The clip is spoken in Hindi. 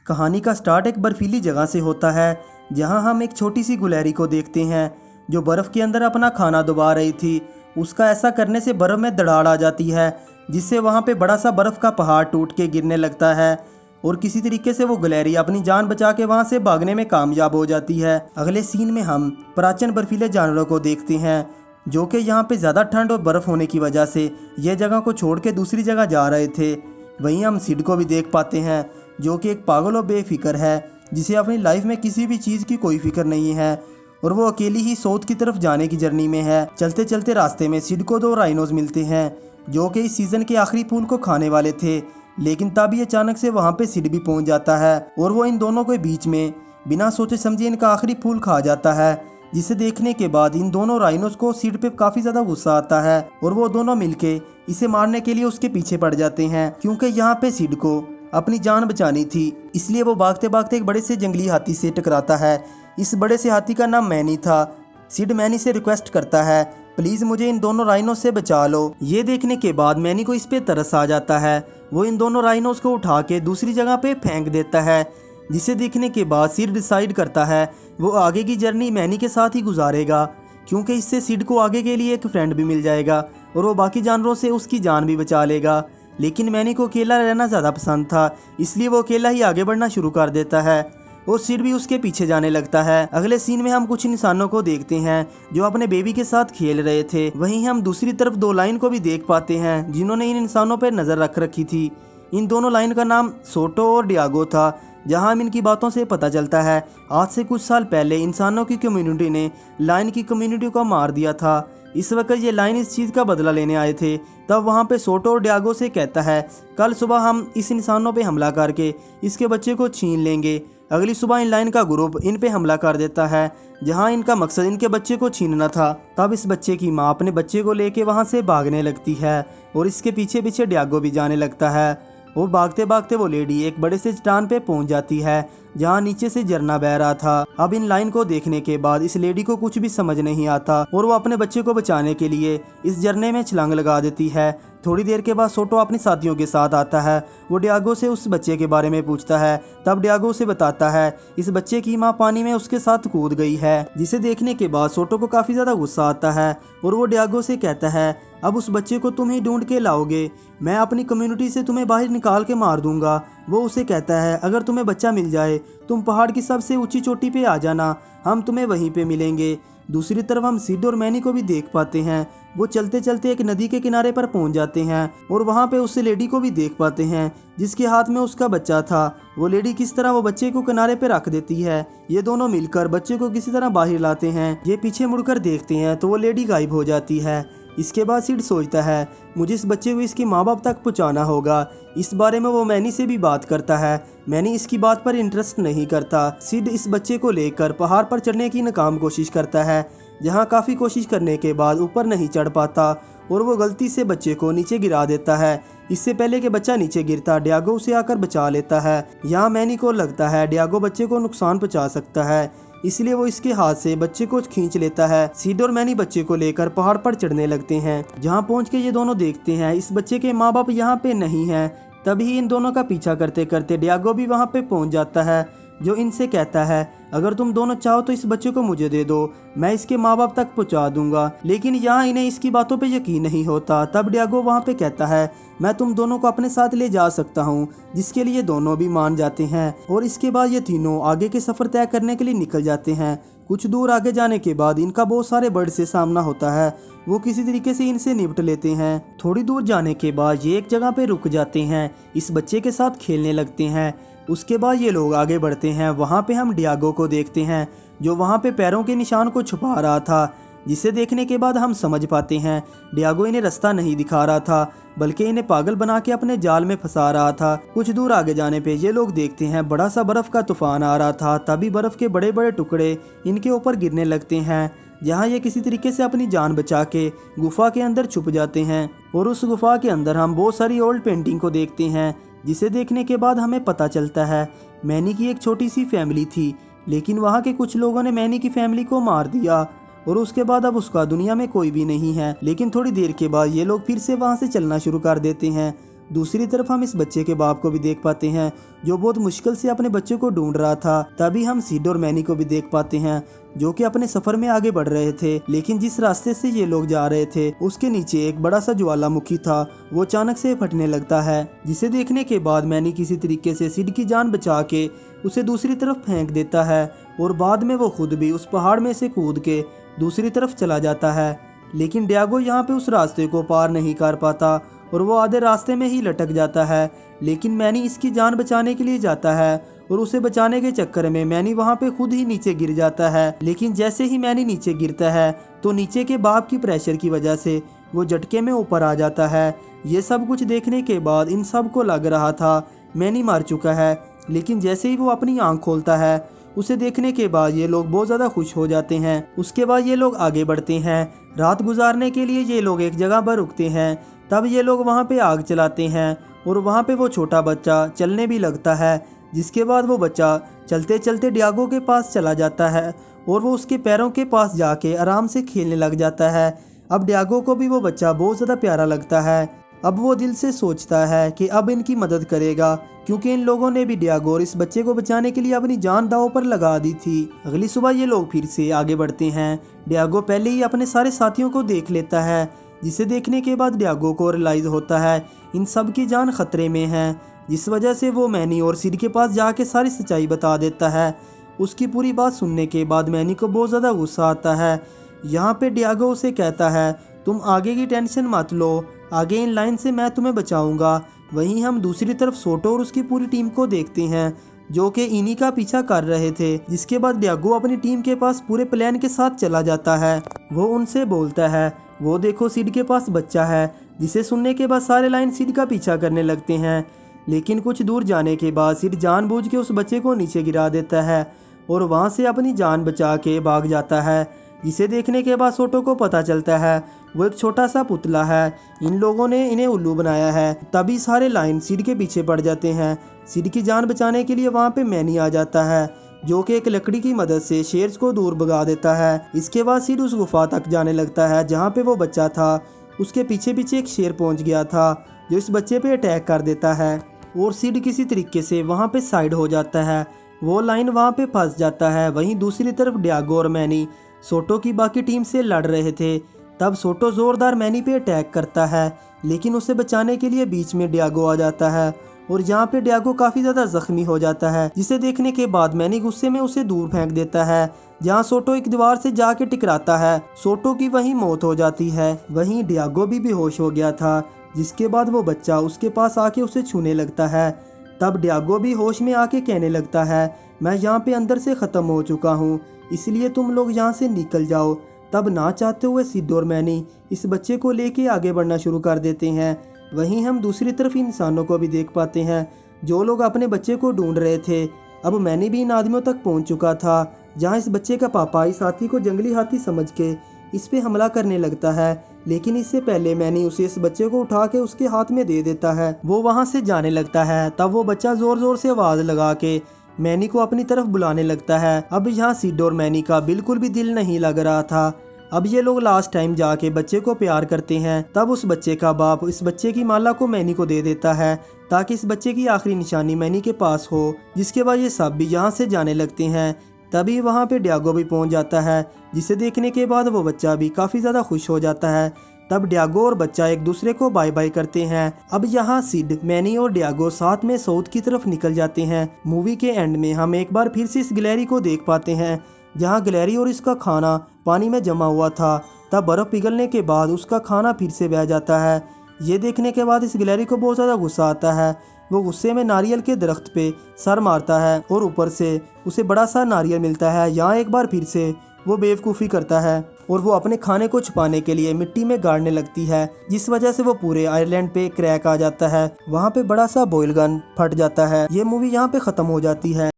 कहानी का स्टार्ट एक बर्फीली जगह से होता है जहां हम एक छोटी सी गुलहरी को देखते हैं जो बर्फ़ के अंदर अपना खाना दबा रही थी। उसका ऐसा करने से बर्फ़ में दरार आ जाती है जिससे वहां पे बड़ा सा बर्फ़ का पहाड़ टूट के गिरने लगता है और किसी तरीके से वो गुलहरी अपनी जान बचा के वहां से भागने में कामयाब हो जाती है। अगले सीन में हम प्राचीन बर्फीले जानवरों को देखते हैं जो कि यहाँ पे ज़्यादा ठंड और बर्फ़ होने की वजह से यह जगह को छोड़ के दूसरी जगह जा रहे थे। वहीं हम सिड को भी देख पाते हैं जो कि एक पागल और बेफिक्र है जिसे अपनी लाइफ में किसी भी चीज़ की कोई फिक्र नहीं है और वो अकेली ही साउथ की तरफ जाने की जर्नी में है। चलते चलते रास्ते में सिड को 2 राइनोज मिलते हैं जो कि इस सीज़न के आखिरी फूल को खाने वाले थे, लेकिन तभी अचानक से वहाँ पे सिड भी पहुँच जाता है और वो इन दोनों के बीच में बिना सोचे समझे इनका आखिरी फूल खा जाता है, जिसे देखने के बाद इन दोनों राइनोज को सिड पे काफ़ी ज़्यादा गुस्सा आता है और वो दोनों मिलके इसे मारने के लिए उसके पीछे पड़ जाते हैं क्योंकि यहाँ पे सिड को अपनी जान बचानी थी। इसलिए वो भागते भागते एक बड़े से जंगली हाथी से टकराता है। इस बड़े से हाथी का नाम मैनी था। सिड मैनी से रिक्वेस्ट करता है प्लीज़ मुझे इन दोनों राइनोज से बचा लो। ये देखने के बाद मैनी को इस पे तरस आ जाता है। वो इन दोनों राइनोज को उठा के दूसरी जगह पे फेंक देता है, जिसे देखने के बाद सिड डिसाइड करता है वो आगे की जर्नी मैनी के साथ ही गुजारेगा क्योंकि इससे सिड को आगे के लिए एक फ्रेंड भी मिल जाएगा और वो बाकी जानवरों से उसकी जान भी बचा लेगा। लेकिन मैनी को अकेला रहना ज़्यादा पसंद था, इसलिए वो अकेला ही आगे बढ़ना शुरू कर देता है और सिड भी उसके पीछे जाने लगता है। अगले सीन में हम कुछ इंसानों को देखते हैं जो अपने बेबी के साथ खेल रहे थे। वहीं हम दूसरी तरफ 2 लाइन को भी देख पाते हैं जिन्होंने इन इंसानों पर नज़र रख रखी थी। इन दोनों लाइन का नाम सोटो और डियागो था। जहां हम इनकी बातों से पता चलता है आज से कुछ साल पहले इंसानों की कम्युनिटी ने लाइन की कम्युनिटी को मार दिया था। इस वक्त ये लाइन इस चीज़ का बदला लेने आए थे। तब वहाँ पे सोटो और डियागो से कहता है कल सुबह हम इस इंसानों पे हमला करके इसके बच्चे को छीन लेंगे। अगली सुबह इन लाइन का ग्रुप इन पे हमला कर देता है जहाँ इनका मकसद इनके बच्चे को छीनना था। तब इस बच्चे की माँ अपने बच्चे को लेके वहाँ से भागने लगती है और इसके पीछे पीछे डियागो भी जाने लगता है और भागते भागते वो लेडी एक बड़े से चट्टान पे पहुंच जाती है जहां नीचे से झरना बह रहा था। अब इन लाइन को देखने के बाद इस लेडी को कुछ भी समझ नहीं आता और वो अपने बच्चे को बचाने के लिए इस झरने में छलांग लगा देती है। थोड़ी देर के बाद सोटो अपने साथियों के साथ आता है। वो डियागो से उस बच्चे के बारे में पूछता है। तब डियागो से बताता है इस बच्चे की माँ पानी में उसके साथ कूद गई है, जिसे देखने के बाद सोटो को काफ़ी ज़्यादा गुस्सा आता है और वो डियागो से कहता है अब उस बच्चे को तुम ही ढूंढ के लाओगे, मैं अपनी कम्युनिटी से तुम्हें बाहर निकाल के मार दूंगा। वो उसे कहता है अगर तुम्हें बच्चा मिल जाए तुम पहाड़ की सबसे ऊंची चोटी पे आ जाना, हम तुम्हें वहीं पे मिलेंगे। दूसरी तरफ हम सिड और मैनी को भी देख पाते हैं। वो चलते चलते एक नदी के किनारे पर पहुंच जाते हैं और वहां पे उस लेडी को भी देख पाते हैं जिसके हाथ में उसका बच्चा था। वो लेडी किस तरह वो बच्चे को किनारे पे रख देती है। ये दोनों मिलकर बच्चे को किसी तरह बाहर लाते हैं। ये पीछे मुड़कर देखते हैं तो वो लेडी गायब हो जाती है। इसके बाद सिड सोचता है मुझे इस बच्चे को इसके माँ बाप तक पहुँचाना होगा। इस बारे में वो मैनी से भी बात करता है। मैनी इसकी बात पर इंटरेस्ट नहीं करता। सिड इस बच्चे को लेकर पहाड़ पर चढ़ने की नाकाम कोशिश करता है, जहाँ काफ़ी कोशिश करने के बाद ऊपर नहीं चढ़ पाता और वो गलती से बच्चे को नीचे गिरा देता है। इससे पहले कि बच्चा नीचे गिरता डियागो उसे आकर बचा लेता है। यहाँ मैनी को लगता है डियागो बच्चे को नुकसान पहुँचा सकता है, इसलिए वो इसके हाथ से बच्चे को खींच लेता है। सिड और मैनी बच्चे को लेकर पहाड़ पर चढ़ने लगते हैं। जहाँ पहुँच के ये दोनों देखते हैं इस बच्चे के माँ बाप यहाँ पे नहीं हैं। तभी इन दोनों का पीछा करते करते डियागो भी वहाँ पे पहुँच जाता है, जो इनसे कहता है अगर तुम दोनों चाहो तो इस बच्चे को मुझे दे दो, मैं इसके माँ बाप तक पहुँचा दूंगा। लेकिन यहाँ इन्हें इसकी बातों पे यकीन नहीं होता। तब डियागो वहाँ पे कहता है मैं तुम दोनों को अपने साथ ले जा सकता हूँ, जिसके लिए दोनों भी मान जाते हैं और इसके बाद ये तीनों आगे के सफ़र तय करने के लिए निकल जाते हैं। कुछ दूर आगे जाने के बाद इनका बहुत सारे बर्ड से सामना होता है। वो किसी तरीके से इनसे निपट लेते हैं। थोड़ी दूर जाने के बाद ये एक जगह पे रुक जाते हैं, इस बच्चे के साथ खेलने लगते हैं। उसके बाद ये लोग आगे बढ़ते हैं। वहाँ पे हम डियागो को देखते हैं जो वहाँ पे पैरों के निशान को छुपा रहा था, जिसे देखने के बाद हम समझ पाते हैं डियागो इन्हें रास्ता नहीं दिखा रहा था बल्कि इन्हें पागल बना के अपने जाल में फंसा रहा था। कुछ दूर आगे जाने पे ये लोग देखते हैं बड़ा सा बर्फ़ का तूफान आ रहा था। तभी बर्फ़ के बड़े बड़े टुकड़े इनके ऊपर गिरने लगते हैं, जहाँ ये किसी तरीके से अपनी जान बचा के गुफा के अंदर छुप जाते हैं। और उस गुफा के अंदर हम बहुत सारी ओल्ड पेंटिंग को देखते हैं, जिसे देखने के बाद हमें पता चलता है मैनी की एक छोटी सी फैमिली थी, लेकिन वहाँ के कुछ लोगों ने मैनी की फैमिली को मार दिया और उसके बाद अब उसका दुनिया में कोई भी नहीं है। लेकिन थोड़ी देर के बाद ये लोग फिर से वहाँ से चलना शुरू कर देते हैं दूसरी तरफ हम इस बच्चे के बाप को भी देख पाते हैं जो बहुत मुश्किल से अपने बच्चे को ढूंढ रहा था। तभी हम सिड और मैनी को भी देख पाते हैं जो कि अपने सफर में आगे बढ़ रहे थे, लेकिन जिस रास्ते से ये लोग जा रहे थे उसके नीचे एक बड़ा सा ज्वालामुखी था। वो अचानक से फटने लगता है, जिसे देखने के बाद मैनी किसी तरीके से सिड की जान बचा के उसे दूसरी तरफ फेंक देता है और बाद में वो खुद भी उस पहाड़ में से कूद के दूसरी तरफ चला जाता है। लेकिन डियागो यहाँ पे उस रास्ते को पार नहीं कर पाता और वो आधे रास्ते में ही लटक जाता है। लेकिन मैनी इसकी जान बचाने के लिए जाता है और उसे बचाने के चक्कर में मैनी वहाँ पे खुद ही नीचे गिर जाता है। लेकिन जैसे ही मैनी नीचे गिरता है तो नीचे के बाप की प्रेशर की वजह से वो झटके में ऊपर आ जाता है। ये सब कुछ देखने के बाद इन सब को लग रहा था मैनी मार चुका है, लेकिन जैसे ही वो अपनी आंख खोलता है उसे देखने के बाद ये लोग बहुत ज़्यादा खुश हो जाते हैं। उसके बाद ये लोग आगे बढ़ते हैं। रात गुजारने के लिए ये लोग एक जगह पर रुकते हैं। तब ये लोग वहाँ पे आग चलाते हैं और वहाँ पे वो छोटा बच्चा चलने भी लगता है, जिसके बाद वो बच्चा चलते चलते डियागो के पास चला जाता है और वो उसके पैरों के पास जाके आराम से खेलने लग जाता है। अब डियागो को भी वो बच्चा बहुत ज़्यादा प्यारा लगता है। अब वो दिल से सोचता है कि अब इनकी मदद करेगा, क्योंकि इन लोगों ने भी डियागो और इस बच्चे को बचाने के लिए अपनी जान दांव पर लगा दी थी। अगली सुबह ये लोग फिर से आगे बढ़ते हैं। डियागो पहले ही अपने सारे साथियों को देख लेता है, जिसे देखने के बाद डियागो को रियलाइज होता है इन सब की जान खतरे में है, जिस वजह से वो मैनी और सिड के पास जाके सारी सच्चाई बता देता है। उसकी पूरी बात सुनने के बाद मैनी को बहुत ज़्यादा गुस्सा आता है। यहाँ पे डियागो उसे कहता है तुम आगे की टेंशन मत लो, आगे इन लाइन से मैं तुम्हें बचाऊंगा। वहीं हम दूसरी तरफ सोटो और उसकी पूरी टीम को देखते हैं जो कि इन्हीं का पीछा कर रहे थे। जिसके बाद डियागो अपनी टीम के पास पूरे प्लान के साथ चला जाता है। वो उनसे बोलता है वो देखो सिड के पास बच्चा है, जिसे सुनने के बाद सारे लाइन सिड का पीछा करने लगते हैं। लेकिन कुछ दूर जाने के बाद सिड जानबूझ के उस बच्चे को नीचे गिरा देता है और वहाँ से अपनी जान बचा के भाग जाता है। जिसे देखने के बाद सोटो को पता चलता है वो एक छोटा सा पुतला है, इन लोगों ने इन्हें उल्लू बनाया है। तभी सारे लाइन सिड के पीछे पड़ जाते हैं। सिड की जान बचाने के लिए वहाँ पे मैनी आ जाता है जो कि एक लकड़ी की मदद से शेर्स को दूर भगा देता है। इसके बाद सिड उस गुफा तक जाने लगता है जहाँ पे वो बच्चा था। उसके पीछे पीछे एक शेर पहुँच गया था जो इस बच्चे पे अटैक कर देता है और सिड किसी तरीके से वहाँ पे साइड हो जाता है। वो लाइन वहाँ पे फंस जाता है। वहीं दूसरी तरफ डियागो और मैनी सोटो की बाकी टीम से लड़ रहे थे। तब सोटो जोरदार मैनी पे अटैक करता है, लेकिन उसे बचाने के लिए बीच में डियागो आ जाता है और यहाँ पे डियागो काफ़ी ज़्यादा जख्मी हो जाता है। जिसे देखने के बाद मैनी गुस्से में उसे दूर फेंक देता है, जहाँ सोटो एक दीवार से जाके टकराता है। सोटो की वहीं मौत हो जाती है। वहीं डियागो भी बेहोश हो गया था, जिसके बाद वो बच्चा उसके पास आके उसे छूने लगता है। तब डियागो भी होश में आके कहने लगता है मैं यहाँ पे अंदर से ख़त्म हो चुका हूँ, इसलिए तुम लोग यहाँ से निकल जाओ। तब ना चाहते हुए सिड और मैनी इस बच्चे को लेके आगे बढ़ना शुरू कर देते हैं। वहीं हम दूसरी तरफ इंसानों को भी देख पाते हैं जो लोग अपने बच्चे को ढूंढ रहे थे। अब मैनी भी इन आदमियों तक पहुंच चुका था, जहां इस बच्चे का पापा इस हाथी को जंगली हाथी समझ के इस पे हमला करने लगता है। लेकिन इससे पहले मैनी उसे इस बच्चे को उठा के उसके हाथ में दे देता है। वो वहाँ से जाने लगता है। तब वो बच्चा जोर जोर से आवाज़ लगा के मैनी को अपनी तरफ बुलाने लगता है। अब यहाँ सिड और मैनी का बिल्कुल भी दिल नहीं लग रहा था। अब ये लोग लास्ट टाइम जाके बच्चे को प्यार करते हैं। तब उस बच्चे का बाप इस बच्चे की माला को मैनी को दे देता है ताकि इस बच्चे की आखिरी निशानी मैनी के पास हो। जिसके बाद ये सब भी यहाँ से जाने लगते हैं। तभी वहाँ पे डियागो भी पहुँच जाता है, जिसे देखने के बाद वो बच्चा भी काफ़ी ज़्यादा खुश हो जाता है। तब डियागो और बच्चा एक दूसरे को बाय बाय करते हैं। अब यहाँ सिड, मैनी और डियागो साथ में साउथ की तरफ निकल जाते हैं। मूवी के एंड में हम एक बार फिर से इस गिलहरी को देख पाते हैं, जहाँ गिलहरी और इसका खाना पानी में जमा हुआ था। तब बर्फ़ पिघलने के बाद उसका खाना फिर से बह जाता है। ये देखने के बाद इस गिलहरी को बहुत ज़्यादा गुस्सा आता है। वो गुस्से में नारियल के दरख्त पे सर मारता है और ऊपर से उसे बड़ा सा नारियल मिलता है। यहाँ एक बार फिर से वो बेवकूफ़ी करता है और वो अपने खाने को छुपाने के लिए मिट्टी में गाड़ने लगती है, जिस वजह से वो पूरे आयरलैंड पे क्रैक आ जाता है। वहाँ पे बड़ा सा बॉयल गन फट जाता है। ये मूवी यहाँ पे ख़त्म हो जाती है।